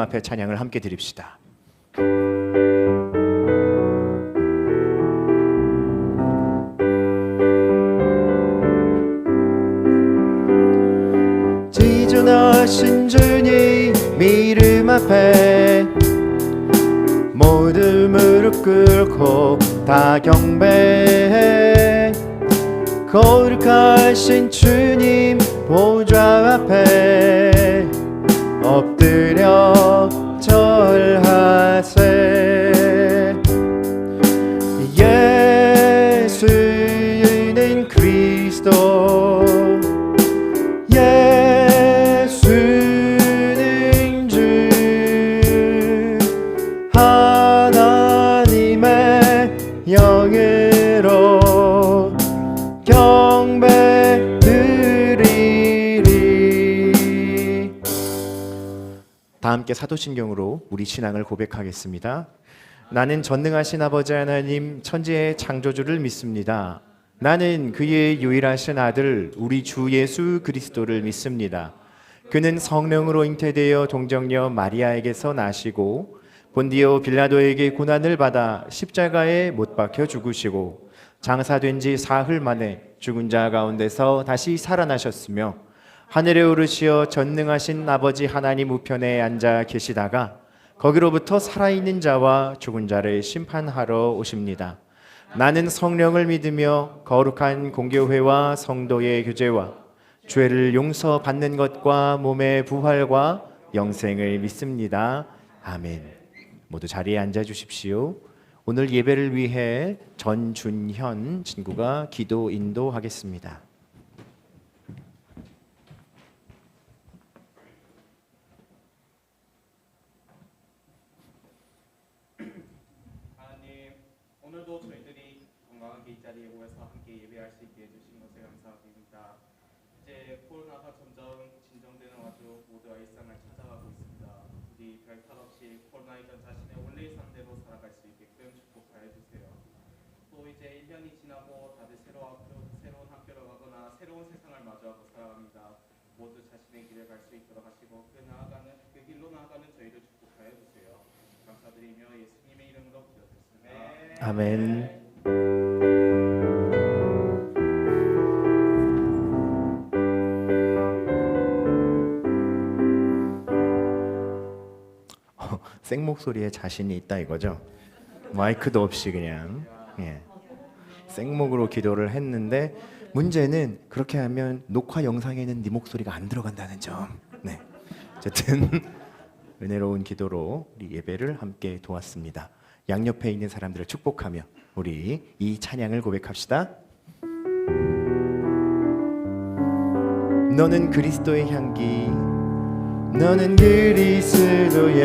앞에 찬양을 함께 드립시다. 지존하신 주님 이름 앞에 모두 무릎 꿇고 다 경배해. 거룩하신 주님 보좌 앞에 엎드려 절하세. 예수는 그리스도, 예수는 주, 하나님의 영으로 경배드리리. 다 함께 사도신경으로 우리 신앙을 고백하겠습니다. 나는 전능하신 아버지 하나님 천지의 창조주를 믿습니다. 나는 그의 유일하신 아들 우리 주 예수 그리스도를 믿습니다. 그는 성령으로 잉태되어 동정녀 마리아에게서 나시고 본디오 빌라도에게 고난을 받아 십자가에 못 박혀 죽으시고 장사된 지 사흘 만에 죽은 자 가운데서 다시 살아나셨으며 하늘에 오르시어 전능하신 아버지 하나님 우편에 앉아 계시다가 거기로부터 살아있는 자와 죽은 자를 심판하러 오십니다. 나는 성령을 믿으며 거룩한 공교회와 성도의 교제와 죄를 용서받는 것과 몸의 부활과 영생을 믿습니다. 아멘. 모두 자리에 앉아 주십시오. 오늘 예배를 위해 전준현 친구가 기도 인도하겠습니다. 하나님, 오늘도 저희들이 건강하게 이 자리에 모여서 함께 예배할 수 있게 해주신 것에 감사드립니다. 이제 코로나가 점점 진정되는 와중 모두가 일상을 찾아가고 있습니다. 우리 별탈 없이 코로나 이전 자신의 원래의 삶대로 살아갈 수 있게끔 축복하여 주세요. 또 이제 1년이 지나고 다들 새로운 학교로 가거나 새로운 세상을 마주하고 살아갑니다. 모두 자신의 길을 갈 수 있도록 하시고 그 길로 나아가는 저희를 축복하여 주세요. 감사드리며 예수님의 이름으로 기도드렸습니다. 아멘. 생목소리에 자신이 있다 이거죠? 마이크도 없이 그냥 생목으로 기도를 했는데 문제는 그렇게 하면 녹화 영상에는 네 목소리가 안 들어간다는 점. 네. 어쨌든 은혜로운 기도로 우리 예배를 함께 도왔습니다. 양옆에 있는 사람들을 축복하며 우리 이 찬양을 고백합시다. 너는 그리스도의 향기, 너는 그리스도의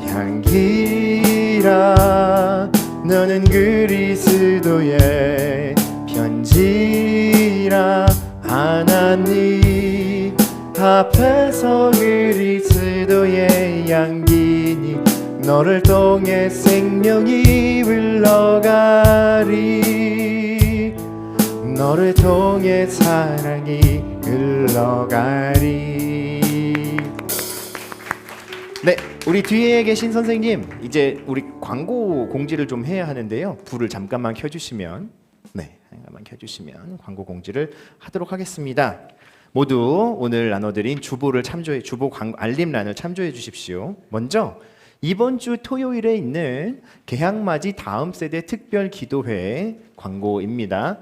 향기라. 너는 그리스도의 편지라. 하나님 앞에서 그리스도의 향기니 너를 통해 생명이 흘러가리. 너를 통해 사랑이 흘러가리. 네, 우리 뒤에 계신 선생님 이제 우리 광고 공지를 좀 해야 하는데요. 불을 잠깐만 켜주시면 광고 공지를 하도록 하겠습니다. 모두 오늘 나눠드린 주보 알림란을 참조해 주십시오. 먼저 이번 주 토요일에 있는 개학맞이 다음 세대 특별 기도회 광고입니다.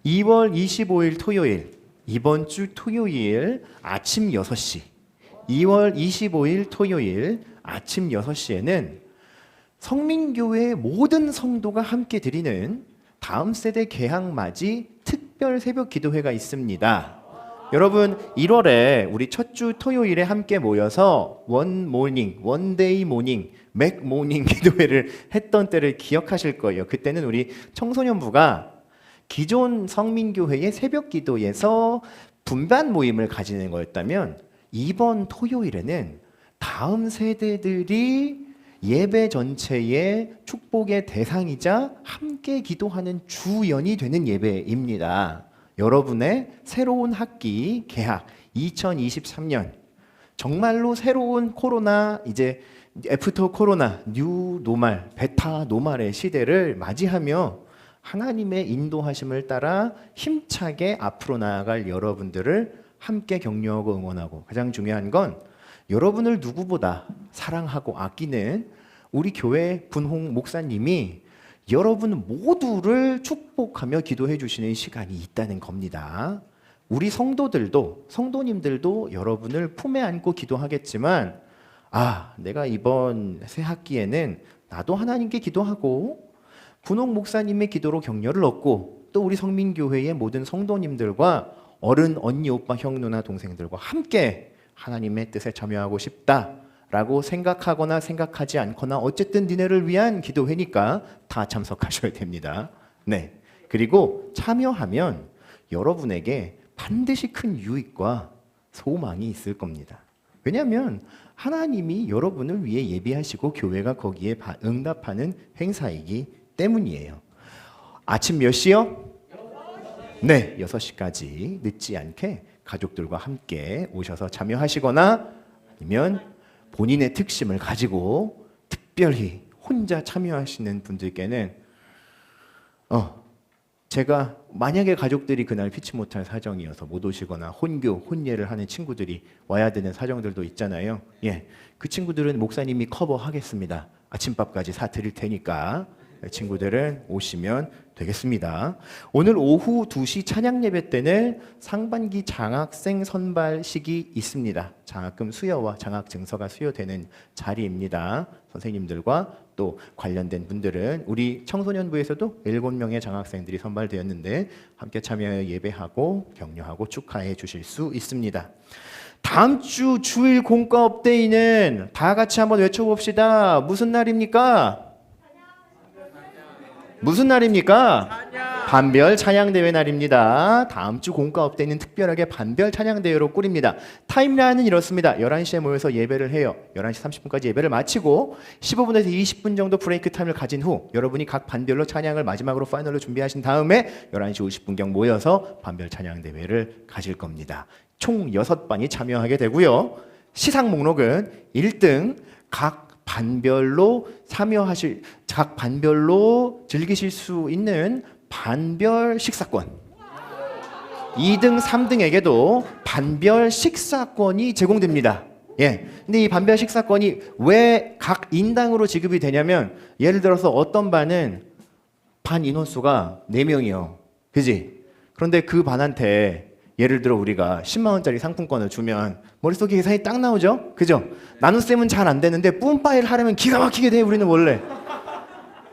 2월 25일 토요일, 이번 주 토요일 아침 6시 2월 25일 토요일 아침 6시에는 성민교회 모든 성도가 함께 드리는 다음 세대 개학맞이 특별 새벽 기도회가 있습니다. 여러분 1월에 우리 첫 주 토요일에 함께 모여서 원데이 모닝, 맥 모닝 기도회를 했던 때를 기억하실 거예요. 그때는 우리 청소년부가 기존 성민교회의 새벽 기도에서 분반 모임을 가지는 거였다면 이번 토요일에는 다음 세대들이 예배 전체의 축복의 대상이자 함께 기도하는 주연이 되는 예배입니다. 여러분의 새로운 학기 개학 2023년 정말로 새로운 코로나, 이제 애프터 코로나, 뉴 노말, 베타 노말의 시대를 맞이하며 하나님의 인도하심을 따라 힘차게 앞으로 나아갈 여러분들을 함께 격려하고 응원하고, 가장 중요한 건 여러분을 누구보다 사랑하고 아끼는 우리 교회 분홍 목사님이 여러분 모두를 축복하며 기도해 주시는 시간이 있다는 겁니다. 우리 성도님들도 여러분을 품에 안고 기도하겠지만, 내가 이번 새 학기에는 나도 하나님께 기도하고 분홍 목사님의 기도로 격려를 얻고, 또 우리 성민교회의 모든 성도님들과 어른, 언니, 오빠, 형, 누나, 동생들과 함께 하나님의 뜻에 참여하고 싶다라고 생각하거나 생각하지 않거나 어쨌든 니네를 위한 기도회니까 다 참석하셔야 됩니다. 네. 그리고 참여하면 여러분에게 반드시 큰 유익과 소망이 있을 겁니다. 왜냐하면 하나님이 여러분을 위해 예비하시고 교회가 거기에 응답하는 행사이기 때문이에요. 아침 몇 시요? 네, 6시까지 늦지 않게 가족들과 함께 오셔서 참여하시거나, 아니면 본인의 특심을 가지고 특별히 혼자 참여하시는 분들께는 제가 만약에 가족들이 그날 피치 못할 사정이어서 못 오시거나 혼예를 하는 친구들이 와야 되는 사정들도 있잖아요. 그 친구들은 목사님이 커버하겠습니다. 아침밥까지 사드릴 테니까 친구들은 오시면 되겠습니다. 오늘 오후 2시 찬양 예배 때는 상반기 장학생 선발식이 있습니다. 장학금 수여와 장학 증서가 수여되는 자리입니다. 선생님들과 또 관련된 분들은 우리 청소년부에서도 7명의 장학생들이 선발되었는데 함께 참여해 예배하고 격려하고 축하해 주실 수 있습니다. 다음 주 주일 공과 업데이는 다 같이 한번 외쳐봅시다. 무슨 날입니까? 무슨 날입니까? 반별 찬양대회 날입니다. 다음 주 공과 업데이는 특별하게 반별 찬양대회로 꾸립니다. 타임라인은 이렇습니다. 11시에 모여서 예배를 해요. 11시 30분까지 예배를 마치고 15분에서 20분 정도 브레이크 타임을 가진 후 여러분이 각 반별로 찬양을 마지막으로 파이널로 준비하신 다음에 11시 50분경 모여서 반별 찬양대회를 가질 겁니다. 총 6반이 참여하게 되고요. 시상 목록은 1등 각 반별로 즐기실 수 있는 반별 식사권, 2등, 3등에게도 반별 식사권이 제공됩니다. 근데 이 반별 식사권이 왜 각 인당으로 지급이 되냐면, 예를 들어서 어떤 반은 반 인원수가 4명이요. 그지? 그런데 그 반한테 예를 들어 우리가 10만 원짜리 상품권을 주면 머릿속에 계산이 딱 나오죠? 그죠? 나눗셈은 잘 안 되는데 뿜빠이를 하려면 기가 막히게 돼. 우리는 원래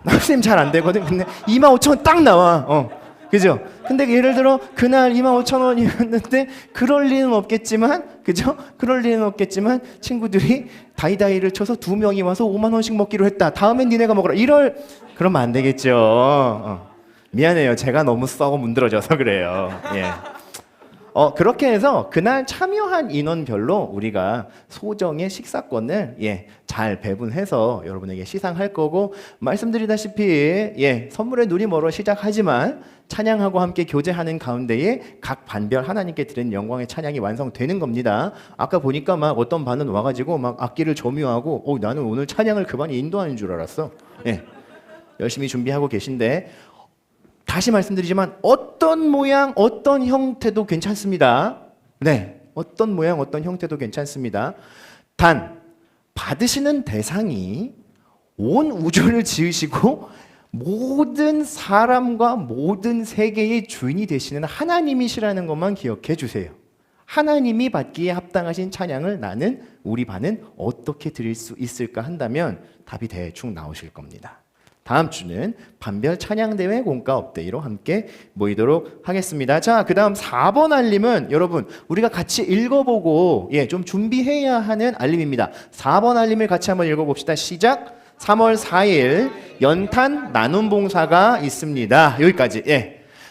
나눗셈 잘 안 되거든. 근데 25,000원 딱 나와. 그죠? 근데 예를 들어 그날 25,000원이었는데 그럴 리는 없겠지만, 그죠? 그럴 리는 없겠지만 친구들이 다이다이를 쳐서 2명이 와서 5만 원씩 먹기로 했다. 다음엔 니네가 먹어라. 그러면 안 되겠죠. 미안해요. 제가 너무 썩어 문드러져서 그래요. 그렇게 해서 그날 참여한 인원별로 우리가 소정의 식사권을 잘 배분해서 여러분에게 시상할 거고, 말씀드리다시피 선물의 눈이 멀어 시작하지만 찬양하고 함께 교제하는 가운데에 각 반별 하나님께 드린 영광의 찬양이 완성되는 겁니다. 아까 보니까 막 어떤 반은 와가지고 막 악기를 점유하고 나는 오늘 찬양을 그 반이 인도하는 줄 알았어. 열심히 준비하고 계신데, 다시 말씀드리지만 어떤 모양, 어떤 형태도 괜찮습니다. 어떤 모양, 어떤 형태도 괜찮습니다. 단 받으시는 대상이 온 우주를 지으시고 모든 사람과 모든 세계의 주인이 되시는 하나님이시라는 것만 기억해 주세요. 하나님이 받기에 합당하신 찬양을 우리 반은 어떻게 드릴 수 있을까 한다면 답이 대충 나오실 겁니다. 다음 주는 반별 찬양대회 공과 업데이로 함께 모이도록 하겠습니다. 자, 그 다음 4번 알림은 여러분 우리가 같이 읽어보고 좀 준비해야 하는 알림입니다. 4번 알림을 같이 한번 읽어봅시다. 시작. 3월 4일 연탄 나눔 봉사가 있습니다. 여기까지.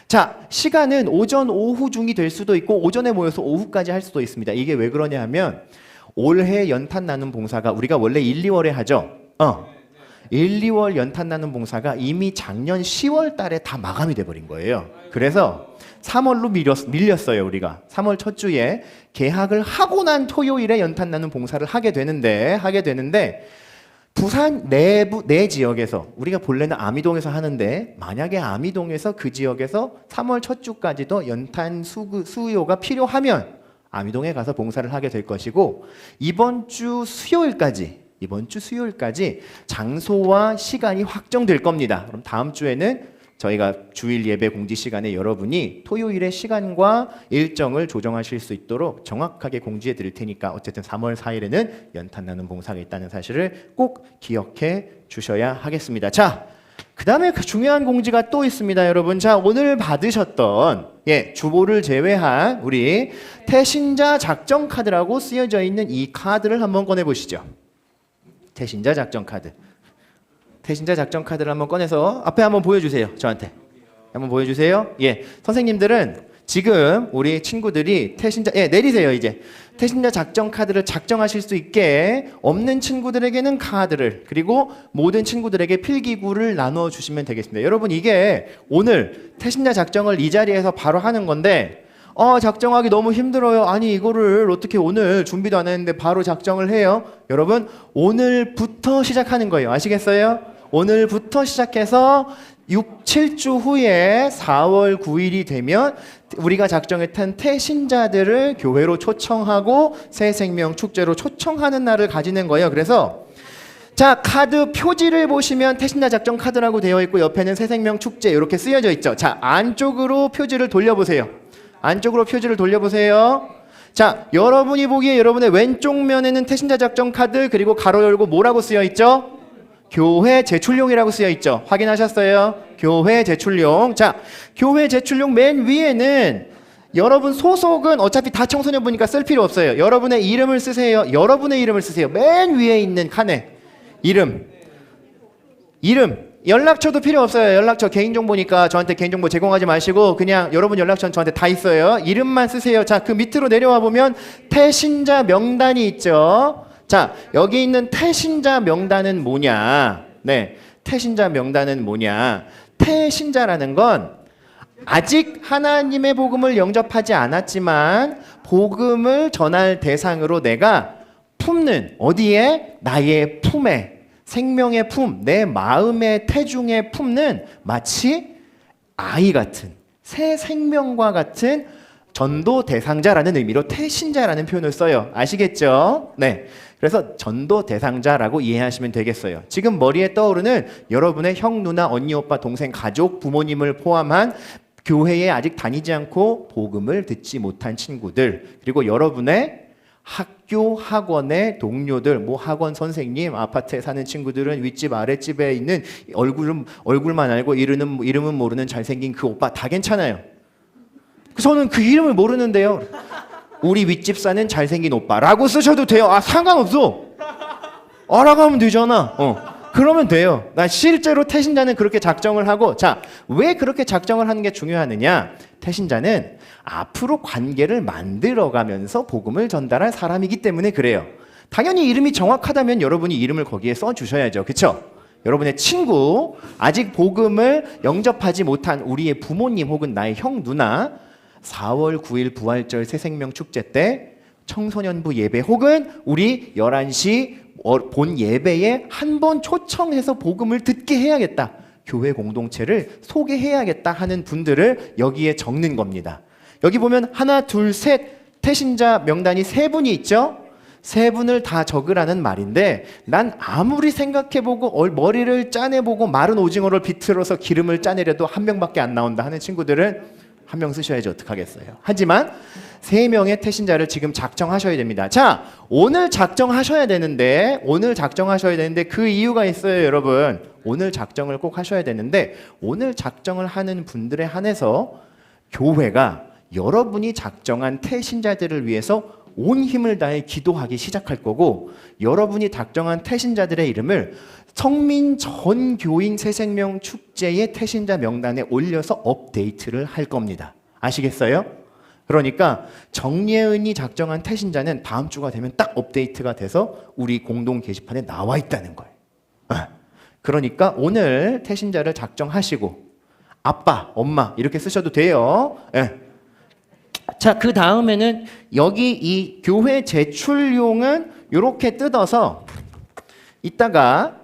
자, 시간은 오전 오후 중이 될 수도 있고 오전에 모여서 오후까지 할 수도 있습니다. 이게 왜 그러냐 하면 올해 연탄 나눔 봉사가 우리가 원래 1, 2월에 하죠. 1, 2월 연탄 나눔 봉사가 이미 작년 10월 달에 다 마감이 돼버린 거예요. 그래서 3월로 밀렸어요. 우리가 3월 첫 주에 개학을 하고 난 토요일에 연탄 나눔 봉사를 하게 되는데 부산 내 지역에서 우리가 본래는 아미동에서 하는데 만약에 아미동에서 그 지역에서 3월 첫 주까지도 연탄 수요가 필요하면 아미동에 가서 봉사를 하게 될 것이고 이번 주 수요일까지 장소와 시간이 확정될 겁니다. 그럼 다음 주에는 저희가 주일 예배 공지 시간에 여러분이 토요일의 시간과 일정을 조정하실 수 있도록 정확하게 공지해 드릴 테니까 어쨌든 3월 4일에는 연탄 나눔 봉사가 있다는 사실을 꼭 기억해 주셔야 하겠습니다. 자, 그 다음에 그 중요한 공지가 또 있습니다, 여러분. 자, 오늘 받으셨던 주보를 제외한 우리 태신자 작정 카드라고 쓰여져 있는 이 카드를 한번 꺼내 보시죠. 태신자 작정 카드. 태신자 작정 카드를 한번 꺼내서 앞에 한번 보여주세요. 저한테 한번 보여주세요. 선생님들은 지금 우리 친구들이 태신자 내리세요. 이제 태신자 작정 카드를 작정하실 수 있게 없는 친구들에게는 카드를 그리고 모든 친구들에게 필기구를 나눠 주시면 되겠습니다. 여러분 이게 오늘 태신자 작정을 이 자리에서 바로 하는 건데 작정하기 너무 힘들어요. 아니 이거를 어떻게 오늘 준비도 안 했는데 바로 작정을 해요? 여러분 오늘부터 시작하는 거예요. 아시겠어요? 오늘부터 시작해서 6, 7주 후에 4월 9일이 되면 우리가 작정했던 태신자들을 교회로 초청하고 새생명 축제로 초청하는 날을 가지는 거예요. 그래서 자, 카드 표지를 보시면 태신자 작정 카드라고 되어 있고 옆에는 새생명 축제 이렇게 쓰여져 있죠. 자, 안쪽으로 표지를 돌려보세요. 안쪽으로 표지를 돌려보세요. 자, 여러분이 보기에 여러분의 왼쪽 면에는 태신자 작정 카드 그리고 가로 열고 뭐라고 쓰여 있죠? 교회 제출용이라고 쓰여 있죠. 확인하셨어요? 교회 제출용. 자, 교회 제출용 맨 위에는 여러분 소속은 어차피 다 청소년부니까 쓸 필요 없어요. 여러분의 이름을 쓰세요. 여러분의 이름을 쓰세요. 맨 위에 있는 칸에 이름. 연락처도 필요 없어요. 연락처 개인정보니까 저한테 개인정보 제공하지 마시고 그냥 여러분 연락처는 저한테 다 있어요. 이름만 쓰세요. 자, 그 밑으로 내려와 보면 태신자 명단이 있죠. 자, 여기 있는 태신자 명단은 뭐냐? 태신자 명단은 뭐냐? 태신자라는 건 아직 하나님의 복음을 영접하지 않았지만 복음을 전할 대상으로 내가 품는 어디에? 나의 품에 생명의 품, 내 마음의 태중에 품는 마치 아이 같은 새 생명과 같은 전도 대상자라는 의미로 태신자라는 표현을 써요. 아시겠죠? 그래서 전도 대상자라고 이해하시면 되겠어요. 지금 머리에 떠오르는 여러분의 형, 누나, 언니, 오빠, 동생, 가족, 부모님을 포함한 교회에 아직 다니지 않고 복음을 듣지 못한 친구들 그리고 여러분의 학교, 학원의 동료들, 학원 선생님, 아파트에 사는 친구들은 윗집, 아랫집에 있는 얼굴만 알고 이름은 모르는 잘생긴 그 오빠 다 괜찮아요. 저는 그 이름을 모르는데요. 우리 윗집 사는 잘생긴 오빠라고 쓰셔도 돼요. 상관없어. 알아가면 되잖아. 그러면 돼요. 나 실제로 태신자는 그렇게 작정을 하고 자, 왜 그렇게 작정을 하는 게 중요하느냐? 태신자는 앞으로 관계를 만들어가면서 복음을 전달할 사람이기 때문에 그래요. 당연히 이름이 정확하다면 여러분이 이름을 거기에 써주셔야죠. 그렇죠? 여러분의 친구, 아직 복음을 영접하지 못한 우리의 부모님 혹은 나의 형, 누나 4월 9일 부활절 새생명 축제 때 청소년부 예배 혹은 우리 11시 본 예배에 한 번 초청해서 복음을 듣게 해야겠다. 교회 공동체를 소개해야겠다 하는 분들을 여기에 적는 겁니다. 여기 보면 하나, 둘, 셋 태신자 명단이 3분이 있죠? 3분을 다 적으라는 말인데 난 아무리 생각해보고 머리를 짜내보고 마른 오징어를 비틀어서 기름을 짜내려도 1명밖에 안 나온다 하는 친구들은 1명 쓰셔야지 어떡하겠어요. 하지만 3명의 태신자를 지금 작정하셔야 됩니다. 자, 오늘 작정하셔야 되는데 그 이유가 있어요, 여러분. 오늘 작정을 꼭 하셔야 되는데 오늘 작정을 하는 분들에 한해서 교회가 여러분이 작정한 태신자들을 위해서 온 힘을 다해 기도하기 시작할 거고 여러분이 작정한 태신자들의 이름을 성민 전교인 새생명 축제의 태신자 명단에 올려서 업데이트를 할 겁니다. 아시겠어요? 그러니까 정예은이 작정한 태신자는 다음 주가 되면 딱 업데이트가 돼서 우리 공동 게시판에 나와 있다는 거예요. 그러니까 오늘 태신자를 작정하시고 아빠, 엄마 이렇게 쓰셔도 돼요. 예. 자, 그 다음에는 여기 이 교회 제출용은 이렇게 뜯어서 이따가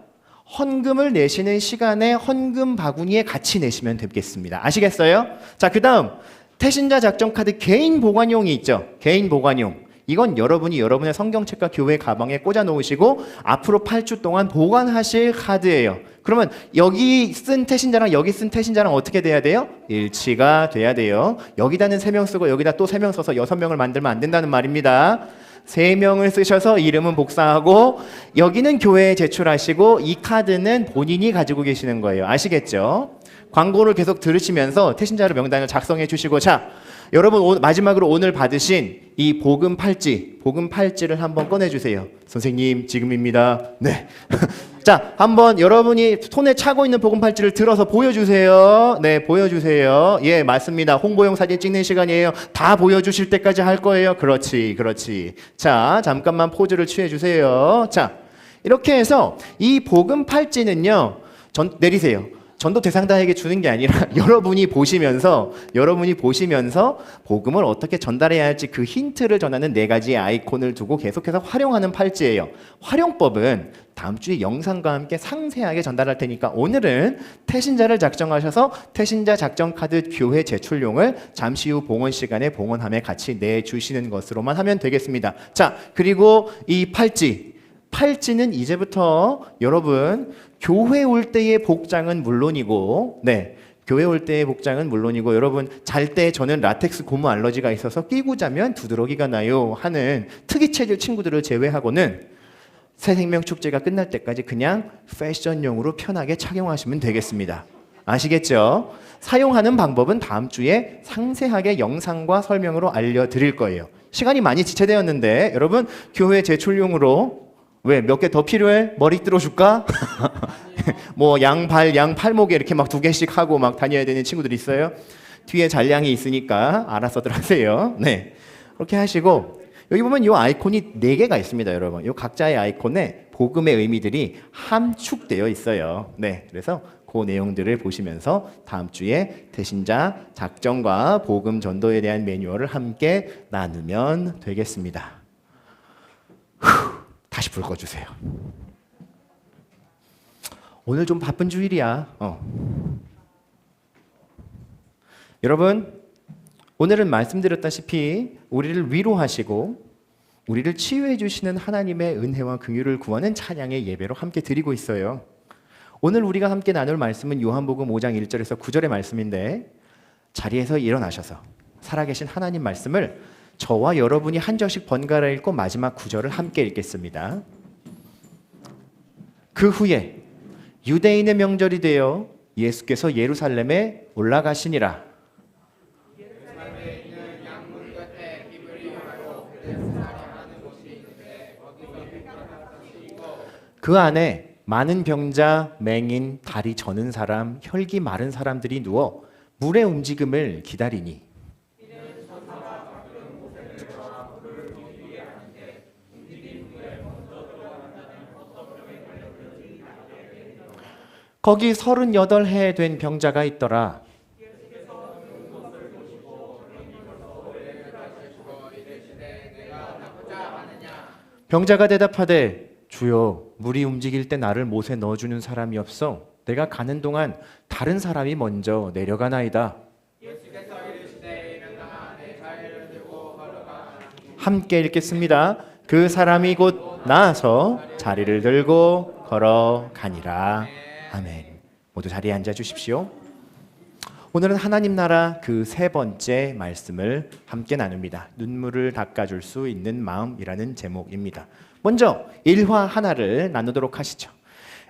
헌금을 내시는 시간에 헌금 바구니에 같이 내시면 되겠습니다. 아시겠어요? 자, 그 다음 태신자 작정 카드 개인 보관용이 있죠. 개인 보관용. 이건 여러분이 여러분의 성경책과 교회 가방에 꽂아 놓으시고 앞으로 8주 동안 보관하실 카드예요. 그러면 여기 쓴 태신자랑 여기 쓴 태신자랑 어떻게 돼야 돼요? 일치가 돼야 돼요. 여기다는 3명 쓰고 여기다 또 3명 써서 6명을 만들면 안 된다는 말입니다. 3명을 쓰셔서 이름은 복사하고 여기는 교회에 제출하시고 이 카드는 본인이 가지고 계시는 거예요. 아시겠죠? 광고를 계속 들으시면서 태신자로 명단을 작성해 주시고, 자, 여러분 마지막으로 오늘 받으신 이 복음 팔찌를 한번 꺼내주세요. 선생님 지금입니다. 네. 자, 한번 여러분이 손에 차고 있는 복음 팔찌를 들어서 보여주세요. 네, 보여주세요. 예, 맞습니다. 홍보용 사진 찍는 시간이에요. 다 보여주실 때까지 할 거예요. 그렇지, 그렇지. 자, 잠깐만 포즈를 취해주세요. 자, 이렇게 해서 이 복음 팔찌는요, 내리세요. 전도 대상자에게 주는 게 아니라 여러분이 보시면서 복음을 어떻게 전달해야 할지 그 힌트를 전하는 4가지의 아이콘을 두고 계속해서 활용하는 팔찌예요. 활용법은 다음 주에 영상과 함께 상세하게 전달할 테니까 오늘은 태신자를 작정하셔서 태신자 작정 카드 교회 제출용을 잠시 후 봉헌 시간에 봉헌함에 같이 내주시는 것으로만 하면 되겠습니다. 자, 그리고 이 팔찌는 이제부터 여러분 교회 올 때의 복장은 물론이고, 네, 교회 올 때의 복장은 물론이고, 여러분 잘 때 저는 라텍스 고무 알러지가 있어서 끼고 자면 두드러기가 나요 하는 특이 체질 친구들을 제외하고는 새 생명 축제가 끝날 때까지 그냥 패션용으로 편하게 착용하시면 되겠습니다. 아시겠죠? 사용하는 방법은 다음 주에 상세하게 영상과 설명으로 알려드릴 거예요. 시간이 많이 지체되었는데 여러분 교회 제출용으로 왜 몇 개 더 필요해? 머리 뚫어줄까? 뭐 양팔목에 이렇게 막 2개씩 하고 막 다녀야 되는 친구들 있어요? 뒤에 잔량이 있으니까 알아서들 하세요. 네, 그렇게 하시고 여기 보면 이 아이콘이 4개가 있습니다, 여러분. 이 각자의 아이콘에 복음의 의미들이 함축되어 있어요. 네, 그래서 그 내용들을 보시면서 다음 주에 태신자 작정과 복음 전도에 대한 매뉴얼을 함께 나누면 되겠습니다. 다시 불 꺼주세요. 오늘 좀 바쁜 주일이야. 여러분, 오늘은 말씀드렸다시피 우리를 위로하시고 우리를 치유해 주시는 하나님의 은혜와 긍휼을 구하는 찬양의 예배로 함께 드리고 있어요. 오늘 우리가 함께 나눌 말씀은 요한복음 5장 1절에서 9절의 말씀인데, 자리에서 일어나셔서 살아계신 하나님 말씀을 저와 여러분이 한 절씩 번갈아 읽고 마지막 9절을 함께 읽겠습니다. 그 후에 유대인의 명절이 되어 예수께서 예루살렘에 올라가시니라. 그 안에 많은 병자, 맹인, 다리 저는 사람, 혈기 마른 사람들이 누워 물의 움직임을 기다리니 거기 38해 된 병자가 있더라. 병자가 대답하되 주여, 물이 움직일 때 나를 못에 넣어주는 사람이 없어 내가 가는 동안 다른 사람이 먼저 내려가나이다. 함께 읽겠습니다. 그 사람이 곧 나아서 자리를 들고 걸어가니라. 아멘. 모두 자리에 앉아 주십시오. 오늘은 하나님 나라 그 3번째 말씀을 함께 나눕니다. 눈물을 닦아줄 수 있는 마음이라는 제목입니다. 먼저 일화 하나를 나누도록 하시죠.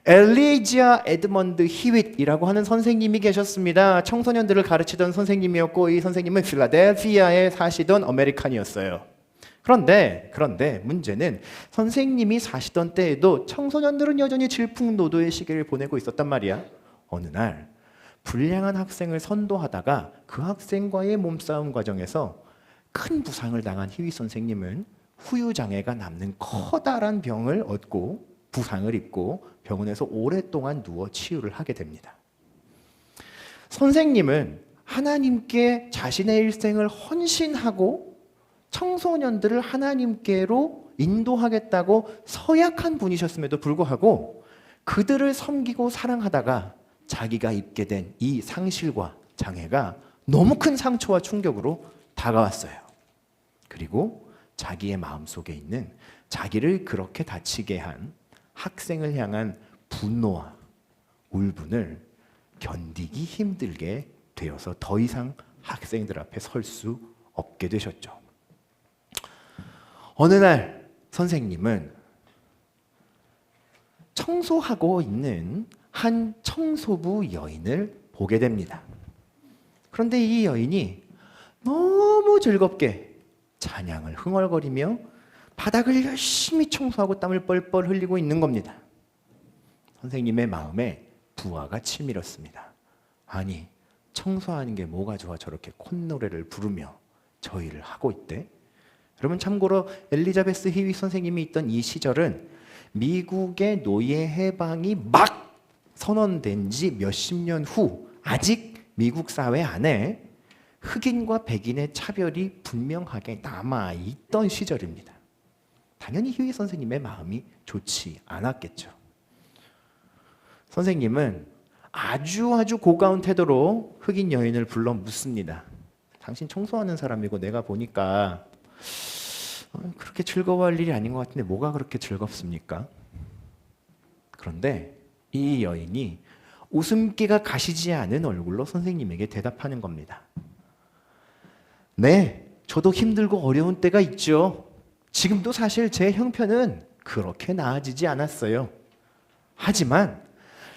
엘리지아 에드먼드 히윗이라고 하는 선생님이 계셨습니다. 청소년들을 가르치던 선생님이었고 이 선생님은 필라델피아에 사시던 아메리칸이었어요. 그런데 문제는 선생님이 사시던 때에도 청소년들은 여전히 질풍노도의 시기를 보내고 있었단 말이야. 어느 날 불량한 학생을 선도하다가 그 학생과의 몸싸움 과정에서 큰 부상을 당한 히윗 선생님은 후유장애가 남는 커다란 병을 얻고 부상을 입고 병원에서 오랫동안 누워 치유를 하게 됩니다. 선생님은 하나님께 자신의 일생을 헌신하고 청소년들을 하나님께로 인도하겠다고 서약한 분이셨음에도 불구하고 그들을 섬기고 사랑하다가 자기가 입게 된 이 상실과 장애가 너무 큰 상처와 충격으로 다가왔어요. 그리고 자기의 마음속에 있는 자기를 그렇게 다치게 한 학생을 향한 분노와 울분을 견디기 힘들게 되어서 더 이상 학생들 앞에 설 수 없게 되셨죠. 어느 날 선생님은 청소하고 있는 한 청소부 여인을 보게 됩니다. 그런데 이 여인이 너무 즐겁게 찬양을 흥얼거리며 바닥을 열심히 청소하고 땀을 뻘뻘 흘리고 있는 겁니다. 선생님의 마음에 부하가 치밀었습니다. 아니, 청소하는 게 뭐가 좋아 저렇게 콧노래를 부르며 저 일을 하고 있대? 여러분, 참고로 엘리자베스 히윗 선생님이 있던 이 시절은 미국의 노예 해방이 막 선언된 지 몇십 년 후 아직 미국 사회 안에 흑인과 백인의 차별이 분명하게 남아있던 시절입니다. 당연히 히윗 선생님의 마음이 좋지 않았겠죠. 선생님은 아주 고가운 태도로 흑인 여인을 불러 묻습니다. 당신 청소하는 사람이고 내가 보니까 그렇게 즐거워할 일이 아닌 것 같은데 뭐가 그렇게 즐겁습니까? 그런데 이 여인이 웃음기가 가시지 않은 얼굴로 선생님에게 대답하는 겁니다. 네, 저도 힘들고 어려운 때가 있죠. 지금도 사실 제 형편은 그렇게 나아지지 않았어요. 하지만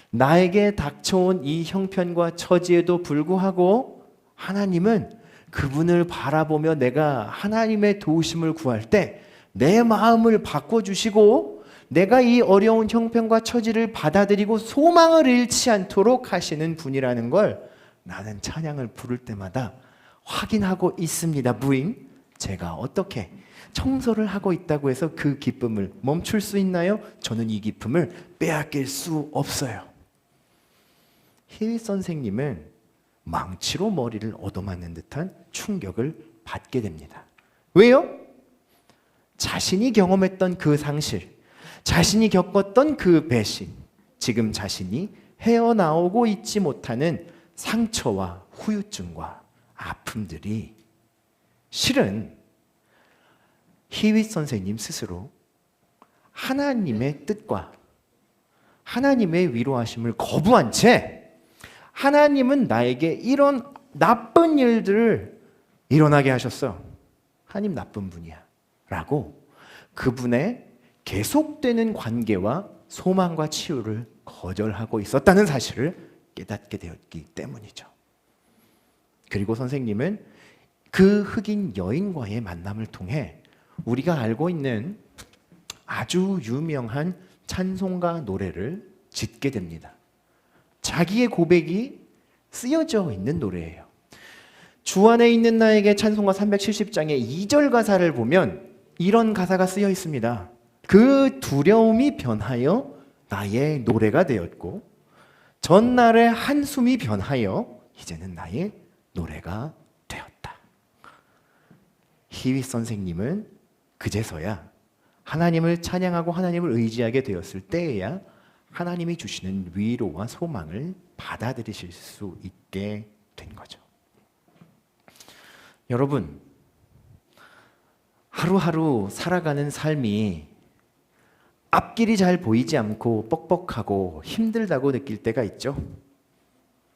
나에게 닥쳐온 이 형편과 처지에도 불구하고 하나님은 그분을 바라보며 내가 하나님의 도우심을 구할 때 내 마음을 바꿔주시고 내가 이 어려운 형편과 처지를 받아들이고 소망을 잃지 않도록 하시는 분이라는 걸 나는 찬양을 부를 때마다 확인하고 있습니다. 부인, 제가 어떻게 청소를 하고 있다고 해서 그 기쁨을 멈출 수 있나요? 저는 이 기쁨을 빼앗길 수 없어요. 히윗 선생님은 망치로 머리를 얻어맞는 듯한 충격을 받게 됩니다. 왜요? 자신이 경험했던 그 상실, 자신이 겪었던 그 배신, 지금 자신이 헤어나오고 있지 못하는 상처와 후유증과 아픔들이 실은 히윗 선생님 스스로 하나님의 뜻과 하나님의 위로하심을 거부한 채 하나님은 나에게 이런 나쁜 일들을 일어나게 하셨어. 하나님 나쁜 분이야. 라고 그분의 계속되는 관계와 소망과 치유를 거절하고 있었다는 사실을 깨닫게 되었기 때문이죠. 그리고 선생님은 그 흑인 여인과의 만남을 통해 우리가 알고 있는 아주 유명한 찬송가 노래를 짓게 됩니다. 자기의 고백이 쓰여져 있는 노래예요. 주 안에 있는 나에게 찬송가 370장의 2절 가사를 보면 이런 가사가 쓰여 있습니다. 그 두려움이 변하여 나의 노래가 되었고 전날의 한숨이 변하여 이제는 나의 노래가 되었다. 히윗 선생님은 그제서야 하나님을 찬양하고 하나님을 의지하게 되었을 때에야 하나님이 주시는 위로와 소망을 받아들이실 수 있게 된 거죠. 여러분, 하루하루 살아가는 삶이 앞길이 잘 보이지 않고 뻑뻑하고 힘들다고 느낄 때가 있죠.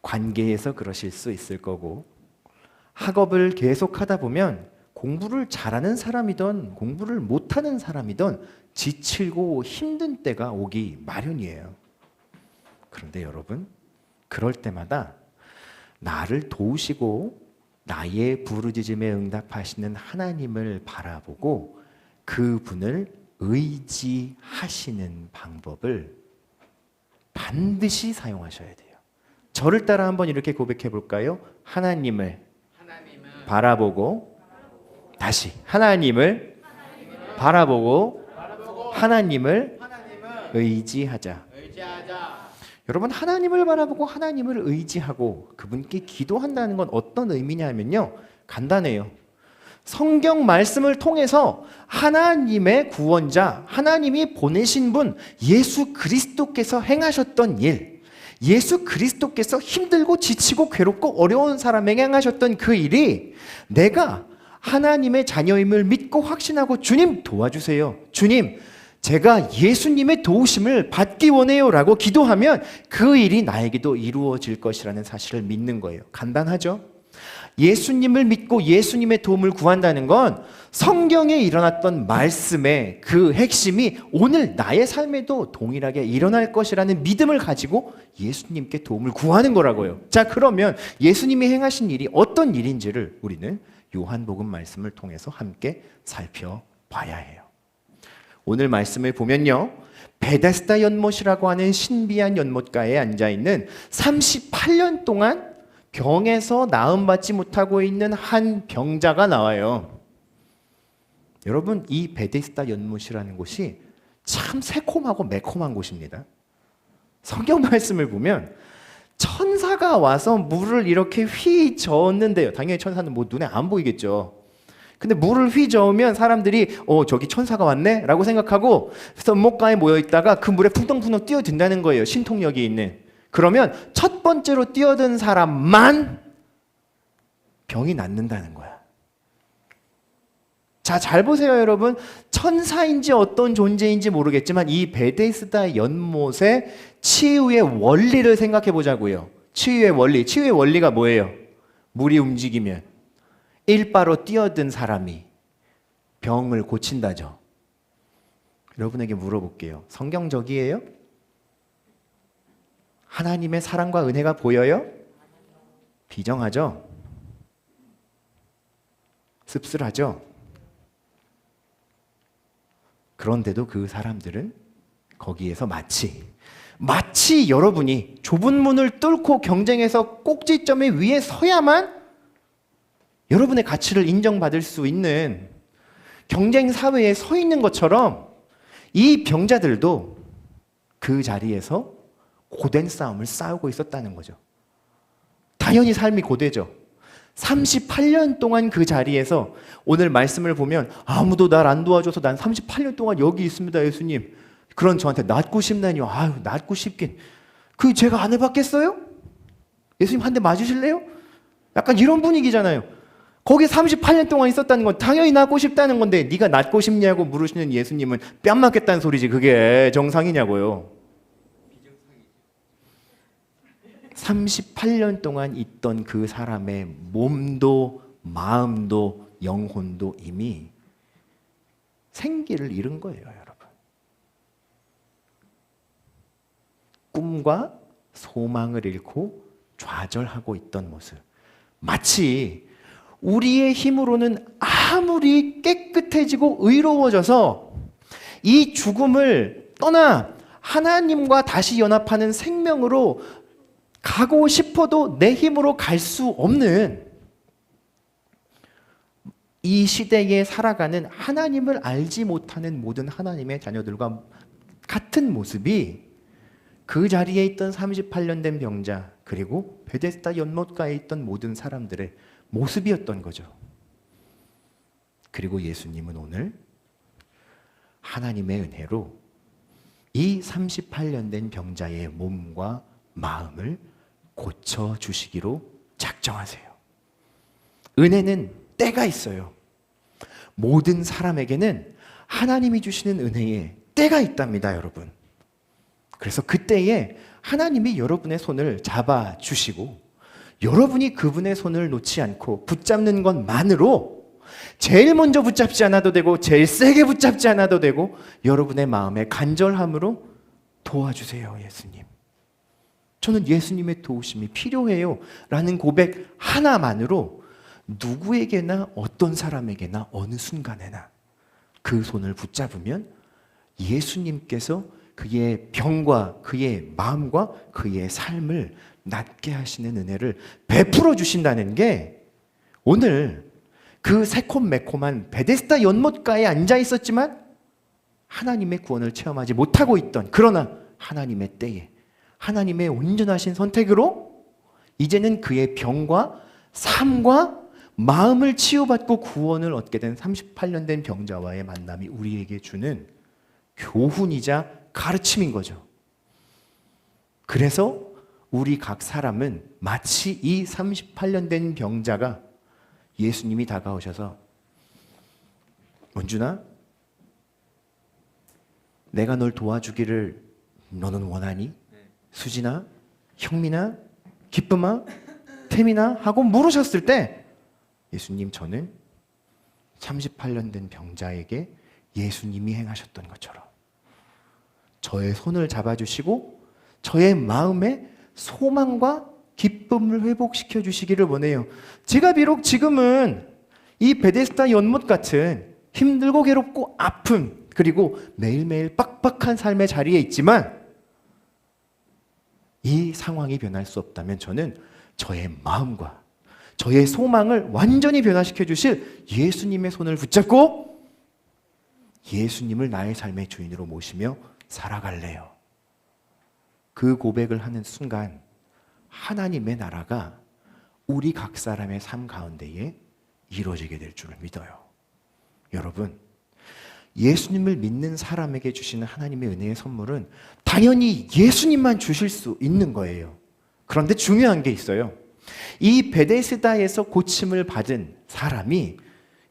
관계에서 그러실 수 있을 거고, 학업을 계속하다 보면 공부를 잘하는 사람이든 공부를 못하는 사람이든 지치고 힘든 때가 오기 마련이에요. 그런데 여러분, 그럴 때마다 나를 도우시고 나의 부르짖음에 응답하시는 하나님을 바라보고 그분을 의지하시는 방법을 반드시 사용하셔야 돼요. 저를 따라 한번 이렇게 고백해 볼까요? 하나님을 바라보고 다시 하나님을 바라보고 하나님을 의지하자. 의지하자. 여러분, 하나님을 바라보고 하나님을 의지하고 그분께 기도한다는 건 어떤 의미냐면요, 간단해요. 성경 말씀을 통해서 하나님의 구원자, 하나님이 보내신 분 예수 그리스도께서 행하셨던 일, 예수 그리스도께서 힘들고 지치고 괴롭고 어려운 사람에게 행하셨던 그 일이 내가 하나님의 자녀임을 믿고 확신하고 주님 도와주세요, 주님 제가 예수님의 도우심을 받기 원해요 라고 기도하면 그 일이 나에게도 이루어질 것이라는 사실을 믿는 거예요. 간단하죠? 예수님을 믿고 예수님의 도움을 구한다는 건 성경에 일어났던 말씀의 그 핵심이 오늘 나의 삶에도 동일하게 일어날 것이라는 믿음을 가지고 예수님께 도움을 구하는 거라고요. 자, 그러면 예수님이 행하신 일이 어떤 일인지를 우리는 요한복음 말씀을 통해서 함께 살펴봐야 해요. 오늘 말씀을 보면요, 베데스다 연못이라고 하는 신비한 연못가에 앉아있는 38년 동안 병에서 나음받지 못하고 있는 한 병자가 나와요. 여러분, 이 베데스다 연못이라는 곳이 참 새콤하고 매콤한 곳입니다. 성경 말씀을 보면 천사가 와서 물을 이렇게 휘 저었는데요. 당연히 천사는 뭐 눈에 안 보이겠죠. 근데 물을 휘 저으면 사람들이 저기 천사가 왔네? 라고 생각하고 연못가에 모여있다가 그 물에 풍덩풍덩 뛰어든다는 거예요. 신통력이 있는. 그러면 첫 번째로 뛰어든 사람만 병이 낫는다는 거야. 자, 잘 보세요, 여러분. 천사인지 어떤 존재인지 모르겠지만 이 베데스다 연못의 치유의 원리를 생각해 보자고요. 치유의 원리가 뭐예요? 물이 움직이면 일바로 뛰어든 사람이 병을 고친다죠. 여러분에게 물어볼게요. 성경적이에요? 하나님의 사랑과 은혜가 보여요? 비정하죠? 씁쓸하죠? 그런데도 그 사람들은 거기에서 마치 여러분이 좁은 문을 뚫고 경쟁에서 꼭지점에 위에 서야만 여러분의 가치를 인정받을 수 있는 경쟁 사회에 서 있는 것처럼 이 병자들도 그 자리에서 고된 싸움을 싸우고 있었다는 거죠. 당연히 삶이 고되죠. 38년 동안 그 자리에서 오늘 말씀을 보면 아무도 날 안 도와줘서 난 38년 동안 여기 있습니다, 예수님. 그런 저한테 낫고 싶나니요. 아유, 낫고 싶긴. 그 제가 안 해봤겠어요? 예수님 한 대 맞으실래요? 약간 이런 분위기잖아요. 거기 38년 동안 있었다는 건 당연히 낫고 싶다는 건데 네가 낫고 싶냐고 물으시는 예수님은 뺨 맞겠다는 소리지. 그게 정상이냐고요. 38년 동안 있던 그 사람의 몸도 마음도 영혼도 이미 생기를 잃은 거예요, 여러분. 꿈과 소망을 잃고 좌절하고 있던 모습. 마치 우리의 힘으로는 아무리 깨끗해지고 의로워져서 이 죽음을 떠나 하나님과 다시 연합하는 생명으로 가고 싶어도 내 힘으로 갈 수 없는 이 시대에 살아가는 하나님을 알지 못하는 모든 하나님의 자녀들과 같은 모습이 그 자리에 있던 38년 된 병자 그리고 베데스다 연못가에 있던 모든 사람들의 모습이었던 거죠. 그리고 예수님은 오늘 하나님의 은혜로 이 38년 된 병자의 몸과 마음을 고쳐주시기로 작정하세요. 은혜는 때가 있어요. 모든 사람에게는 하나님이 주시는 은혜에 때가 있답니다, 여러분. 그래서 그때에 하나님이 여러분의 손을 잡아주시고 여러분이 그분의 손을 놓지 않고 붙잡는 것만으로 제일 먼저 붙잡지 않아도 되고 제일 세게 붙잡지 않아도 되고 여러분의 마음의 간절함으로 도와주세요, 예수님. 저는 예수님의 도우심이 필요해요 라는 고백 하나만으로 누구에게나 어떤 사람에게나 어느 순간에나 그 손을 붙잡으면 예수님께서 그의 병과 그의 마음과 그의 삶을 낫게 하시는 은혜를 베풀어 주신다는 게 오늘 그 새콤매콤한 베데스다 연못가에 앉아 있었지만 하나님의 구원을 체험하지 못하고 있던, 그러나 하나님의 때에 하나님의 온전하신 선택으로 이제는 그의 병과 삶과 마음을 치유받고 구원을 얻게 된 38년 된 병자와의 만남이 우리에게 주는 교훈이자 가르침인 거죠. 그래서 우리 각 사람은 마치 이 38년 된 병자가 예수님이 다가오셔서, 원준아, 내가 널 도와주기를 너는 원하니? 수진아, 형민아, 기쁨아, 태민아 하고 물으셨을 때 예수님, 저는 38년 된 병자에게 예수님이 행하셨던 것처럼 저의 손을 잡아주시고 저의 마음에 소망과 기쁨을 회복시켜 주시기를 원해요. 제가 비록 지금은 이 베데스다 연못 같은 힘들고 괴롭고 아픈, 그리고 매일매일 빡빡한 삶의 자리에 있지만 이 상황이 변할 수 없다면 저는 저의 마음과 저의 소망을 완전히 변화시켜 주실 예수님의 손을 붙잡고 예수님을 나의 삶의 주인으로 모시며 살아갈래요. 그 고백을 하는 순간 하나님의 나라가 우리 각 사람의 삶 가운데에 이루어지게 될 줄을 믿어요. 여러분, 예수님을 믿는 사람에게 주시는 하나님의 은혜의 선물은 당연히 예수님만 주실 수 있는 거예요. 그런데 중요한 게 있어요. 이 베데스다에서 고침을 받은 사람이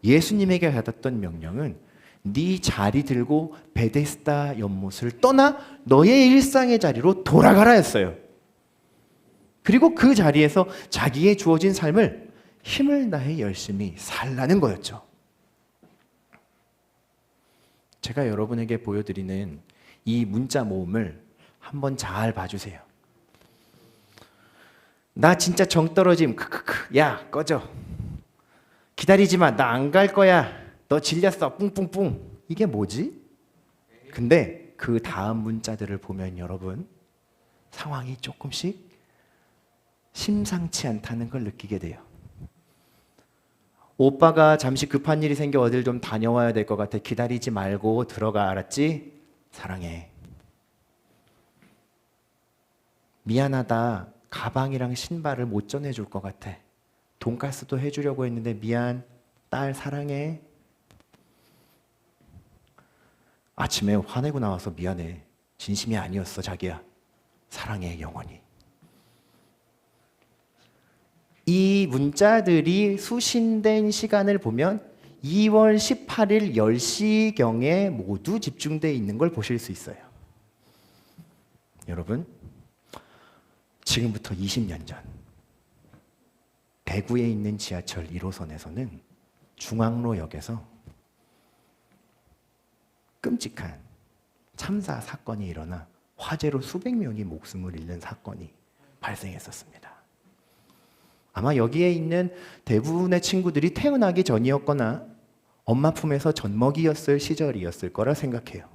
예수님에게 받았던 명령은 네 자리 들고 베데스다 연못을 떠나 너의 일상의 자리로 돌아가라 였어요. 그리고 그 자리에서 자기의 주어진 삶을 힘을 다해 열심히 살라는 거였죠. 제가 여러분에게 보여드리는 이 문자 모음을 한번 잘 봐주세요. 나 진짜 정 떨어짐. 크크크. 야, 꺼져. 기다리지 마. 나 안 갈 거야. 너 질렸어. 뿡뿡뿡. 이게 뭐지? 근데 그 다음 문자들을 보면 여러분, 상황이 조금씩 심상치 않다는 걸 느끼게 돼요. 오빠가 잠시 급한 일이 생겨 어딜 좀 다녀와야 될 것 같아. 기다리지 말고 들어가. 알았지? 사랑해. 미안하다. 가방이랑 신발을 못 전해줄 것 같아. 돈가스도 해주려고 했는데 미안. 딸 사랑해. 아침에 화내고 나와서 미안해. 진심이 아니었어 자기야. 사랑해 영원히. 이 문자들이 수신된 시간을 보면 2월 18일 10시경에 모두 집중되어 있는 걸 보실 수 있어요. 여러분, 지금부터 20년 전 대구에 있는 지하철 1호선에서는 중앙로역에서 끔찍한 참사 사건이 일어나 화재로 수백 명이 목숨을 잃는 사건이 발생했었습니다. 아마 여기에 있는 대부분의 친구들이 태어나기 전이었거나 엄마 품에서 젖먹이였을 시절이었을 거라 생각해요.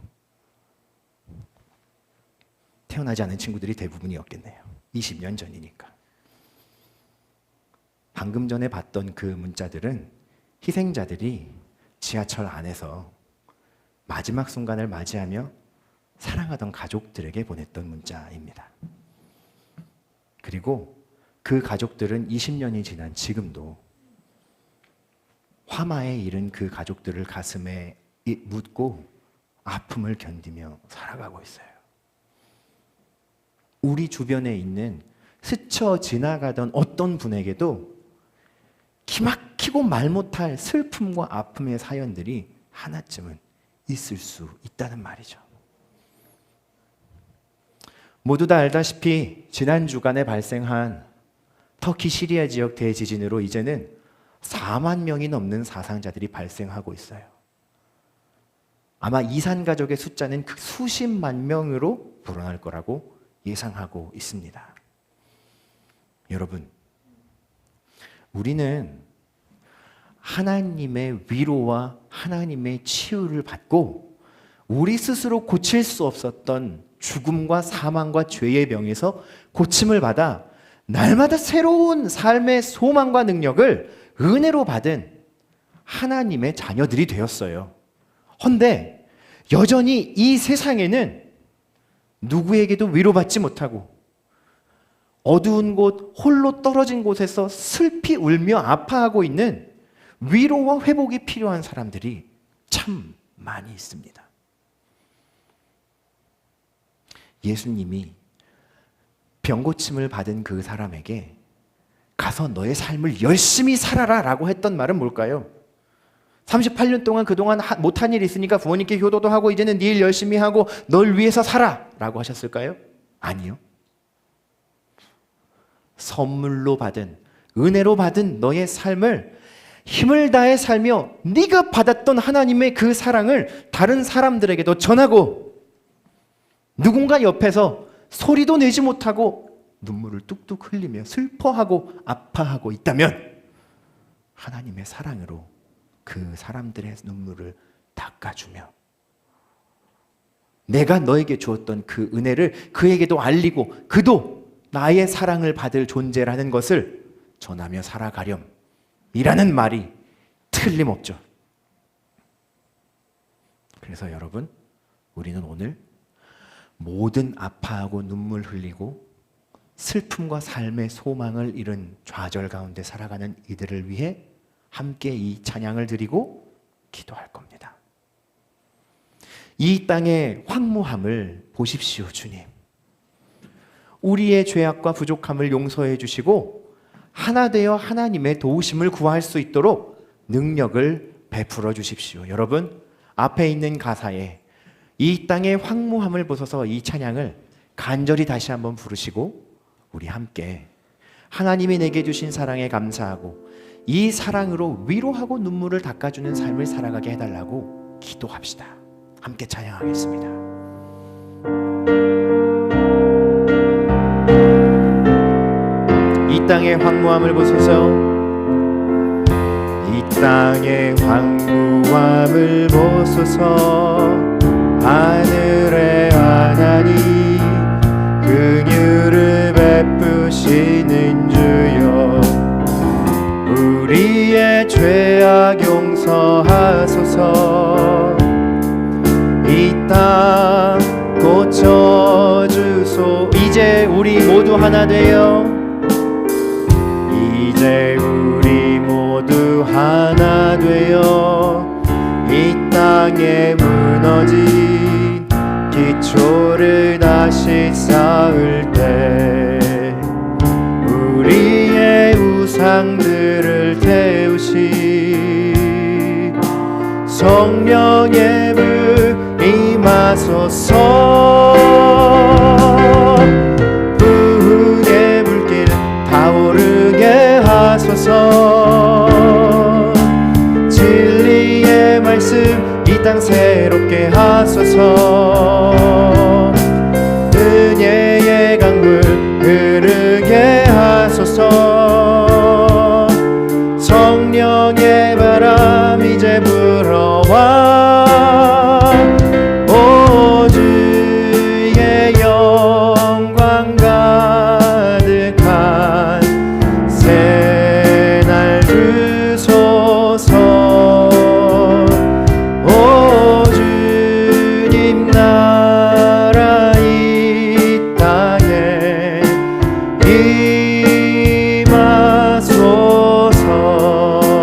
태어나지 않은 친구들이 대부분이었겠네요. 20년 전이니까. 방금 전에 봤던 그 문자들은 희생자들이 지하철 안에서 마지막 순간을 맞이하며 사랑하던 가족들에게 보냈던 문자입니다. 그리고 그 가족들은 20년이 지난 지금도 화마에 이른 그 가족들을 가슴에 묻고 아픔을 견디며 살아가고 있어요. 우리 주변에 있는 스쳐 지나가던 어떤 분에게도 기막히고 말 못할 슬픔과 아픔의 사연들이 하나쯤은 있을 수 있다는 말이죠. 모두 다 알다시피 지난 주간에 발생한 터키 시리아 지역 대지진으로 이제는 4만 명이 넘는 사상자들이 발생하고 있어요. 아마 이산 가족의 숫자는 그 수십만 명으로 불어날 거라고 예상하고 있습니다. 여러분, 우리는 하나님의 위로와 하나님의 치유를 받고 우리 스스로 고칠 수 없었던 죽음과 사망과 죄의 병에서 고침을 받아 날마다 새로운 삶의 소망과 능력을 은혜로 받은 하나님의 자녀들이 되었어요. 헌데 여전히 이 세상에는 누구에게도 위로받지 못하고 어두운 곳, 홀로 떨어진 곳에서 슬피 울며 아파하고 있는 위로와 회복이 필요한 사람들이 참 많이 있습니다. 예수님이 병고침을 받은 그 사람에게 가서 너의 삶을 열심히 살아라 라고 했던 말은 뭘까요? 38년 동안 그동안 못한 일이 있으니까 부모님께 효도도 하고 이제는 네 일 열심히 하고 널 위해서 살아 라고 하셨을까요? 아니요. 선물로 받은, 은혜로 받은 너의 삶을 힘을 다해 살며 네가 받았던 하나님의 그 사랑을 다른 사람들에게도 전하고 누군가 옆에서 소리도 내지 못하고 눈물을 뚝뚝 흘리며 슬퍼하고 아파하고 있다면 하나님의 사랑으로 그 사람들의 눈물을 닦아주며 내가 너에게 주었던 그 은혜를 그에게도 알리고 그도 나의 사랑을 받을 존재라는 것을 전하며 살아가렴 이라는 말이 틀림없죠. 그래서 여러분, 우리는 오늘 모든 아파하고 눈물 흘리고 슬픔과 삶의 소망을 잃은 좌절 가운데 살아가는 이들을 위해 함께 이 찬양을 드리고 기도할 겁니다. 이 땅의 황무함을 보십시오, 주님. 우리의 죄악과 부족함을 용서해 주시고 하나 되어 하나님의 도우심을 구할 수 있도록 능력을 베풀어 주십시오. 여러분, 앞에 있는 가사에 이 땅의 황무함을 보소서 이 찬양을 간절히 다시 한번 부르시고 우리 함께 하나님이 내게 주신 사랑에 감사하고 이 사랑으로 위로하고 눈물을 닦아주는 삶을 살아가게 해달라고 기도합시다. 함께 찬양하겠습니다. 이 땅의 황무함을 보소서. 이 땅의 황무함을 보소서. 하늘의 하나님 긍휼을 베푸시는 주여 우리의 죄악 용서하소서. 이 땅 고쳐주소. 이제 우리 모두 하나 되어 이제 우리 모두 하나 되어 이 땅에 무너진 기초를 다시 쌓을 때 우리의 우상들을 태우시 성령의 불 임하소서. 부흥의 불길 타오르게 하소서. 진리의 말씀 이 땅 새롭게 하소서. 은혜의 강물 흐르게 하소서. 성령의 바람 이제 불어와 오 주의 영광 가득한 새날 주소서. 오 주님 나라 이 땅에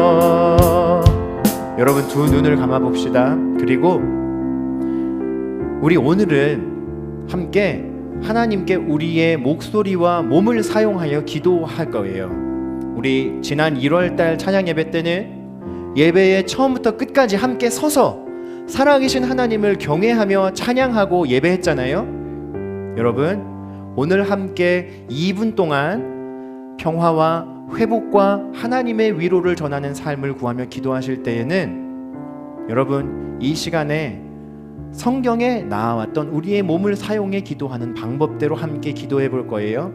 임하소서. 여러분 두 눈을 감아 봅시다. 그리고 우리 오늘은 함께 하나님께 우리의 목소리와 몸을 사용하여 기도할 거예요. 우리 지난 1월달 찬양 예배 때는 예배의 처음부터 끝까지 함께 서서 살아계신 하나님을 경외하며 찬양하고 예배했잖아요. 여러분 오늘 함께 2분 동안 평화와 회복과 하나님의 위로를 전하는 삶을 구하며 기도하실 때에는 여러분 이 시간에 성경에 나와왔던 우리의 몸을 사용해 기도하는 방법대로 함께 기도해 볼 거예요.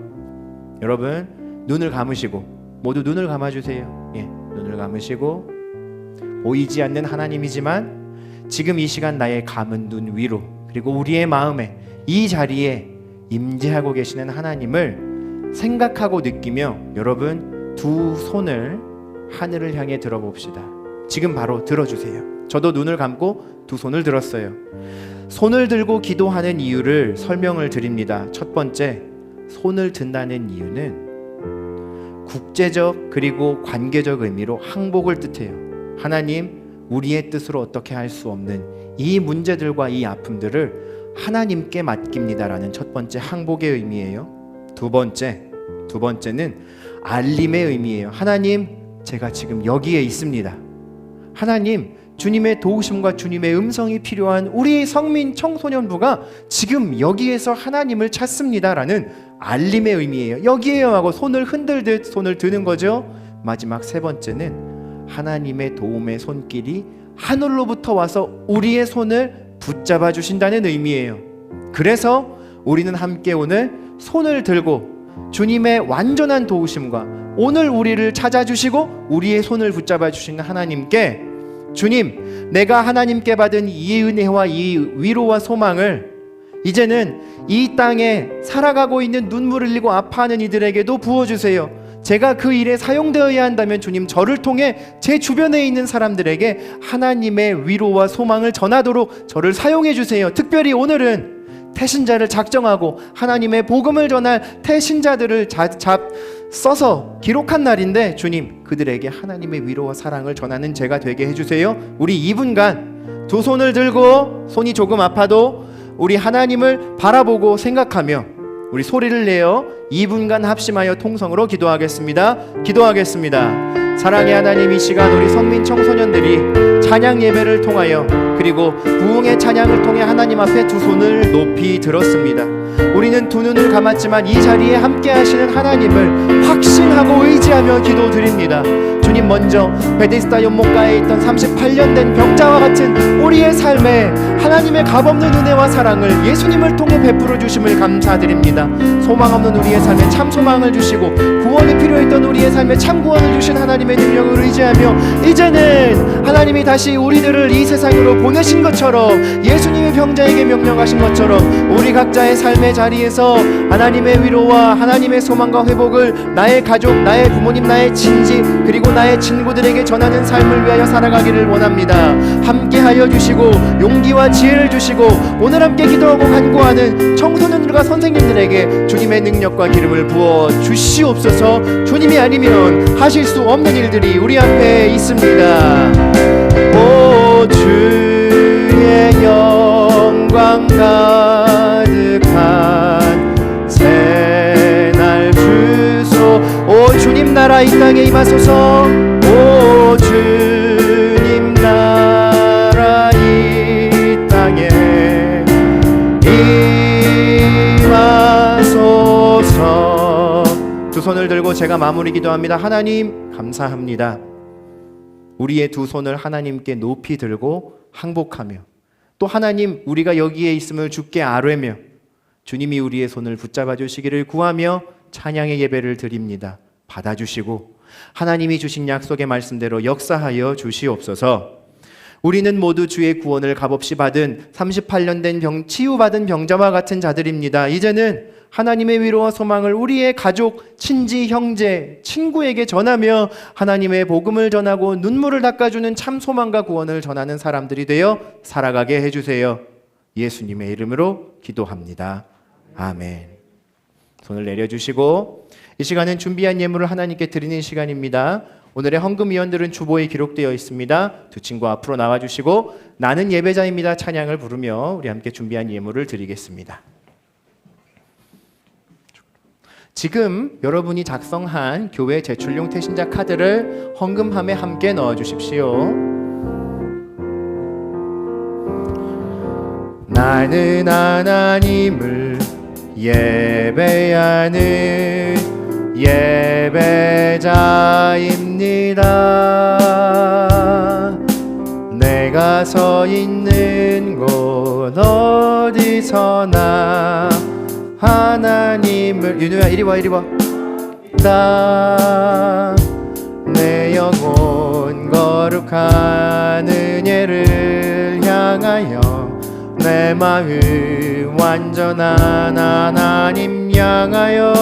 여러분 눈을 감으시고 모두 눈을 감아주세요. 예, 눈을 감으시고 보이지 않는 하나님이지만 지금 이 시간 나의 감은 눈 위로 그리고 우리의 마음에 이 자리에 임재하고 계시는 하나님을 생각하고 느끼며 여러분 두 손을 하늘을 향해 들어봅시다. 지금 바로 들어주세요. 저도 눈을 감고 두 손을 들었어요. 손을 들고 기도하는 이유를 설명을 드립니다. 첫 번째, 손을 든다는 이유는 국제적 그리고 관계적 의미로 항복을 뜻해요. 하나님, 우리의 뜻으로 어떻게 할 수 없는 이 문제들과 이 아픔들을 하나님께 맡깁니다라는 첫 번째 항복의 의미예요. 두 번째는 알림의 의미예요. 하나님, 제가 지금 여기에 있습니다. 하나님, 주님의 도우심과 주님의 음성이 필요한 우리 성민 청소년부가 지금 여기에서 하나님을 찾습니다라는 알림의 의미예요. 여기에요 하고 손을 흔들듯 손을 드는 거죠. 마지막 세 번째는 하나님의 도움의 손길이 하늘로부터 와서 우리의 손을 붙잡아 주신다는 의미예요. 그래서 우리는 함께 오늘 손을 들고 주님의 완전한 도우심과 오늘 우리를 찾아주시고 우리의 손을 붙잡아 주신 하나님께, 주님, 내가 하나님께 받은 이 은혜와 이 위로와 소망을 이제는 이 땅에 살아가고 있는 눈물 흘리고 아파하는 이들에게도 부어주세요. 제가 그 일에 사용되어야 한다면 주님, 저를 통해 제 주변에 있는 사람들에게 하나님의 위로와 소망을 전하도록 저를 사용해 주세요. 특별히 오늘은 태신자를 작정하고 하나님의 복음을 전할 태신자들을 써서 기록한 날인데, 주님, 그들에게 하나님의 위로와 사랑을 전하는 제가 되게 해주세요. 우리 2분간 두 손을 들고 손이 조금 아파도 우리 하나님을 바라보고 생각하며 우리 소리를 내어 2분간 합심하여 통성으로 기도하겠습니다. 사랑의 하나님, 이 시간 우리 성민 청소년들이 찬양 예배를 통하여 그리고 부흥의 찬양을 통해 하나님 앞에 두 손을 높이 들었습니다. 우리는 두 눈을 감았지만 이 자리에 함께 하시는 하나님을 확신하고 의지하며 기도드립니다. 주님, 먼저 베데스다 연못가에 있던 38년 된 병자와 같은 우리의 삶에 하나님의 값없는 은혜와 사랑을 예수님을 통해 베풀어 주심을 감사드립니다. 소망 없는 우리의 삶에 참 소망을 주시고 구원이 필요했던 우리의 삶에 참 구원을 주신 하나님의 능력을 의지하며 이제는 하나님이 다시 우리들을 이 세상으로 보내신 것처럼, 예수님이 병자에게 명령하신 것처럼 우리 각자의 삶의 자리에서 하나님의 위로와 하나님의 소망과 회복을 나의 가족, 나의 부모님, 나의 친지 그리고 나의 친구들에게 전하는 삶을 위하여 살아가기를 원합니다. 함께하여 주시고 용기와 지혜를 주시고 오늘 함께 기도하고 간구하는 청소년들과 선생님들에게 주님의 능력과 기름을 부어 주시옵소서. 주님이 아니면 하실 수 없는 일들이 우리 앞에 있습니다. 오 주의 영광 가득한 새날 주소. 오 주님 나라 이 땅에 임하소서. 오 주님 나라 이 땅에 임하소서. 두 손을 들고 제가 마무리 기도합니다. 하나님, 감사합니다. 우리의 두 손을 하나님께 높이 들고 항복하며 또 하나님, 우리가 여기에 있음을 주께 아뢰며 주님이 우리의 손을 붙잡아 주시기를 구하며 찬양의 예배를 드립니다. 받아주시고 하나님이 주신 약속의 말씀대로 역사하여 주시옵소서. 우리는 모두 주의 구원을 값없이 받은 38년 된 치유받은 병자와 같은 자들입니다. 이제는 하나님의 위로와 소망을 우리의 가족, 친지, 형제, 친구에게 전하며 하나님의 복음을 전하고 눈물을 닦아주는 참 소망과 구원을 전하는 사람들이 되어 살아가게 해주세요. 예수님의 이름으로 기도합니다. 아멘. 손을 내려주시고 이 시간은 준비한 예물을 하나님께 드리는 시간입니다. 오늘의 헌금위원들은 주보에 기록되어 있습니다. 두 친구 앞으로 나와주시고 나는 예배자입니다 찬양을 부르며 우리 함께 준비한 예물을 드리겠습니다. 지금 여러분이 작성한 교회 제출용 태신자 카드를 헌금함에 함께 넣어주십시오. 나는 하나님을 예배하는 예배자입니다. 내가 서 있는 곳 어디서나 하나님을, 윤우야 이리 와 내 영혼 거룩한 은혜를 향하여 내 마음 완전한 하나님 향하여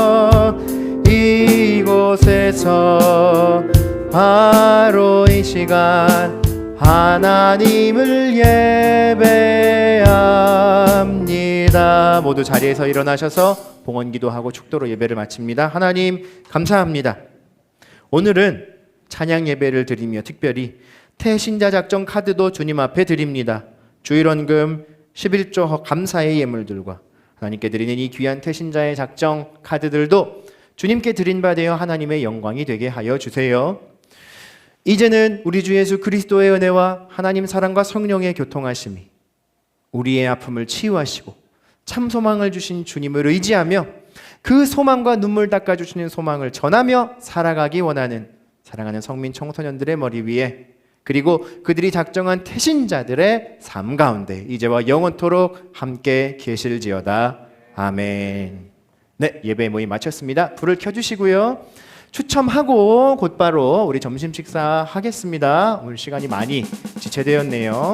이곳에서 바로 이 시간 하나님을 예배합니다. 모두 자리에서 일어나셔서 봉헌기도하고 축도로 예배를 마칩니다. 하나님 감사합니다. 오늘은 찬양 예배를 드리며 특별히 태신자 작정 카드도 주님 앞에 드립니다. 주일원금 11조 감사의 예물들과 하나님께 드리는 이 귀한 태신자의 작정 카드들도 주님께 드린 바 되어 하나님의 영광이 되게 하여 주세요. 이제는 우리 주 예수 그리스도의 은혜와 하나님 사랑과 성령의 교통하심이 우리의 아픔을 치유하시고 참 소망을 주신 주님을 의지하며 그 소망과 눈물 닦아주시는 소망을 전하며 살아가기 원하는 사랑하는 성민 청소년들의 머리 위에, 그리고 그들이 작정한 태신자들의 삶 가운데 이제와 영원토록 함께 계실지어다. 아멘. 네, 예배 모임 마쳤습니다. 불을 켜주시고요. 추첨하고 곧바로 우리 점심 식사 하겠습니다. 오늘 시간이 많이 지체되었네요.